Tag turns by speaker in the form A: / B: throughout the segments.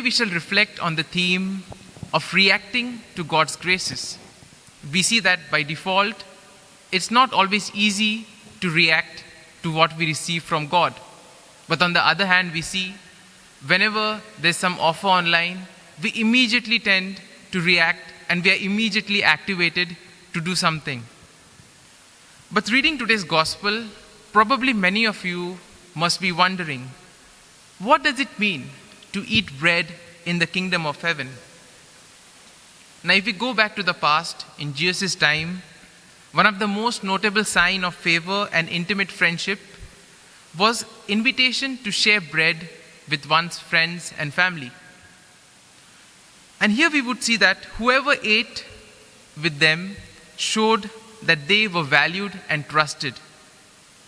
A: we shall reflect on the theme of reacting to God's graces. We see that by default, it's not always easy to react to what we receive from God. But on the other hand, we see whenever there's some offer online, we immediately tend to react and we are immediately activated to do something. But reading today's gospel, probably many of you must be wondering, what does it mean to eat bread in the kingdom of heaven? Now, if we go back to the past, in Jesus' time, one of the most notable signs of favor and intimate friendship was invitation to share bread with one's friends and family. And here we would see that whoever ate with them showed that they were valued and trusted.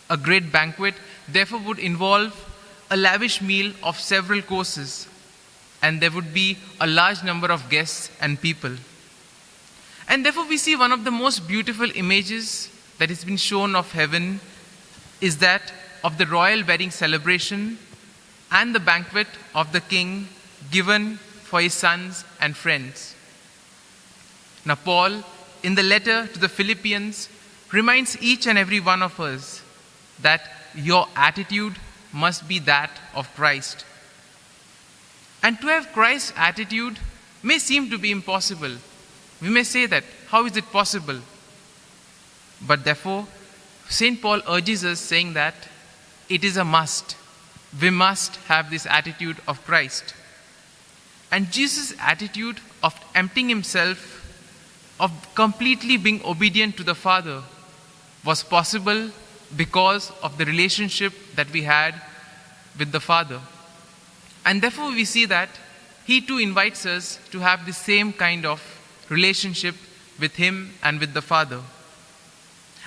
A: A great banquet therefore would involve a lavish meal of several courses, and there would be a large number of guests and people. And therefore we see one of the most beautiful images that has been shown of heaven is that of the royal wedding celebration and the banquet of the king given for his sons and friends. Now Paul, in the letter to the Philippians, reminds each and every one of us that your attitude must be that of Christ. And to have Christ's attitude may seem to be impossible. We may say that, how is it possible? But therefore, St. Paul urges us saying that it is a must. We must have this attitude of Christ. And Jesus' attitude of emptying himself, of completely being obedient to the Father, was possible because of the relationship that we had with the Father. And therefore we see that he too invites us to have the same kind of relationship with him and with the Father.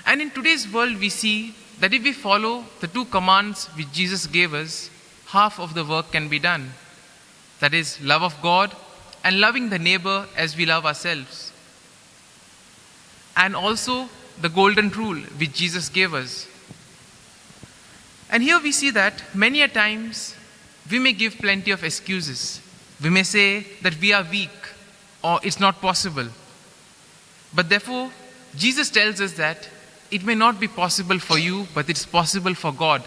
A: And in today's world we see that if we follow the two commands which Jesus gave us, half of the work can be done. That is, love of God and loving the neighbor as we love ourselves. And also the golden rule which Jesus gave us. And here we see that many a times we may give plenty of excuses. We may say that we are weak or it's not possible. But therefore, Jesus tells us that it may not be possible for you, but it's possible for God.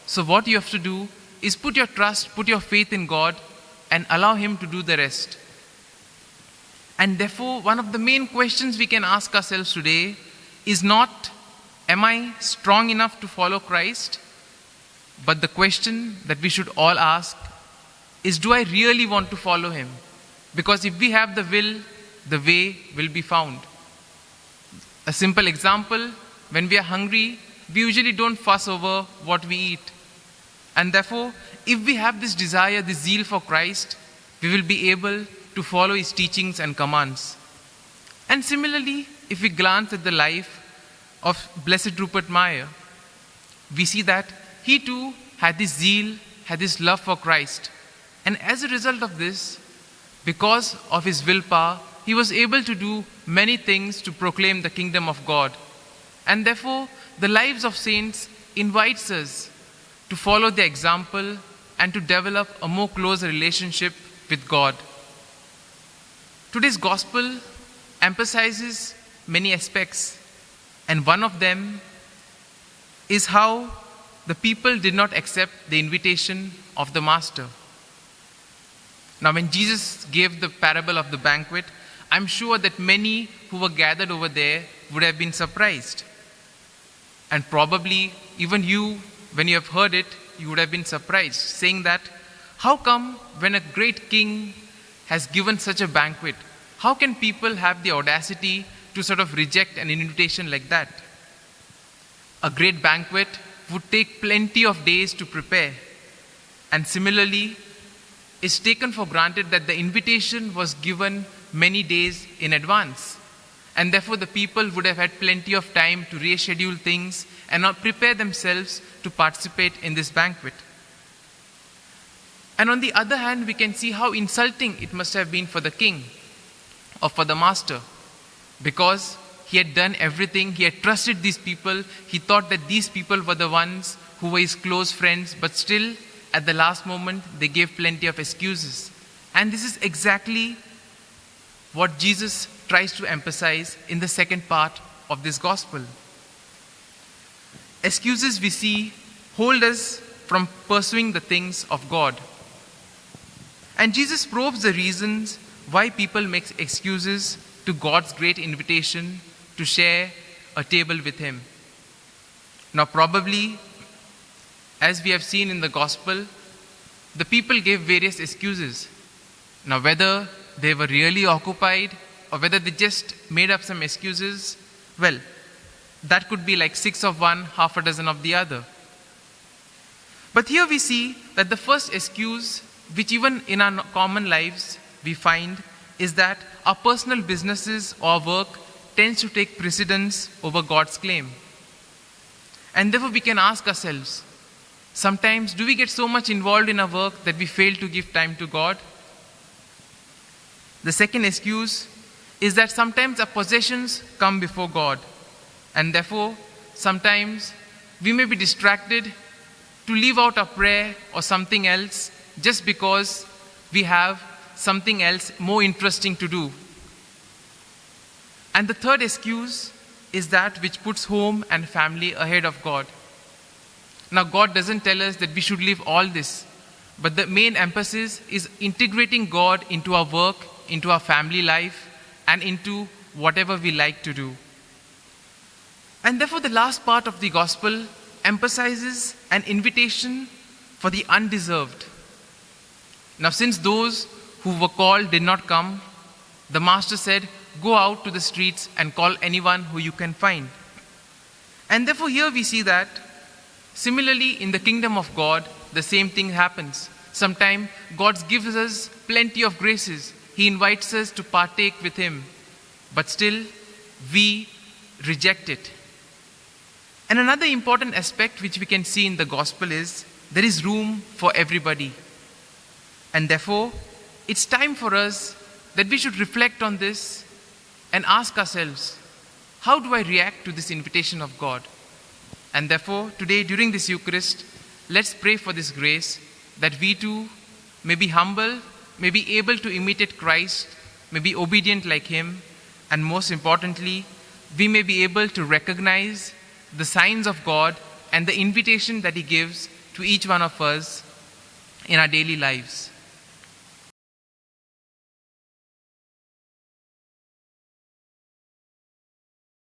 A: So what you have to do is put your trust, put your faith in God and allow him to do the rest. And therefore, one of the main questions we can ask ourselves today is not, am I strong enough to follow Christ? But the question that we should all ask is, do I really want to follow him? Because if we have the will, the way will be found. A simple example, when we are hungry, we usually don't fuss over what we eat. And therefore, if we have this desire, this zeal for Christ, we will be able to follow his teachings and commands. And similarly, if we glance at the life of Blessed Rupert Meyer, we see that he too had this zeal, had this love for Christ. And as a result of this, because of his willpower, he was able to do many things to proclaim the kingdom of God. And therefore, the lives of saints invites us to follow their example and to develop a more close relationship with God. Today's gospel emphasizes many aspects, and one of them is how the people did not accept the invitation of the master. Now, when Jesus gave the parable of the banquet, I'm sure that many who were gathered over there would have been surprised. And probably even you, when you have heard it, you would have been surprised, saying that, how come when a great king has given such a banquet, how can people have the audacity to sort of reject an invitation like that? A great banquet would take plenty of days to prepare. And similarly, it's taken for granted that the invitation was given many days in advance. And therefore the people would have had plenty of time to reschedule things and not prepare themselves to participate in this banquet. And on the other hand, we can see how insulting it must have been for the king or for the master, because he had done everything, he had trusted these people, he thought that these people were the ones who were his close friends, but still at the last moment they gave plenty of excuses. And this is exactly what Jesus tries to emphasize in the second part of this gospel. Excuses, we see, hold us from pursuing the things of God. And Jesus probes the reasons why people make excuses to God's great invitation to share a table with Him. Now, probably, as we have seen in the gospel, the people gave various excuses. Now, whether they were really occupied or whether they just made up some excuses, well, that could be like 6 of one, half a dozen of the other. But here we see that the first excuse, which even in our common lives we find, is that our personal businesses or work tends to take precedence over God's claim. And therefore we can ask ourselves, sometimes do we get so much involved in our work that we fail to give time to God? The second excuse is that sometimes our possessions come before God, and therefore sometimes we may be distracted to leave out a prayer or something else just because we have something else more interesting to do. And the third excuse is that which puts home and family ahead of God. Now, God doesn't tell us that we should leave all this, but the main emphasis is integrating God into our work, into our family life, and into whatever we like to do. And therefore, the last part of the gospel emphasizes an invitation for the undeserved. Now, since those who were called did not come, the master said, "Go out to the streets and call anyone who you can find." And therefore, here we see that similarly in the kingdom of God, the same thing happens. Sometimes God gives us plenty of graces. He invites us to partake with Him, but still we reject it. And another important aspect which we can see in the gospel is there is room for everybody. And therefore, it's time for us that we should reflect on this and ask ourselves, how do I react to this invitation of God? And therefore, today during this Eucharist, let's pray for this grace that we too may be humble, may be able to imitate Christ, may be obedient like Him, and most importantly, we may be able to recognize the signs of God and the invitation that He gives to each one of us in our daily lives.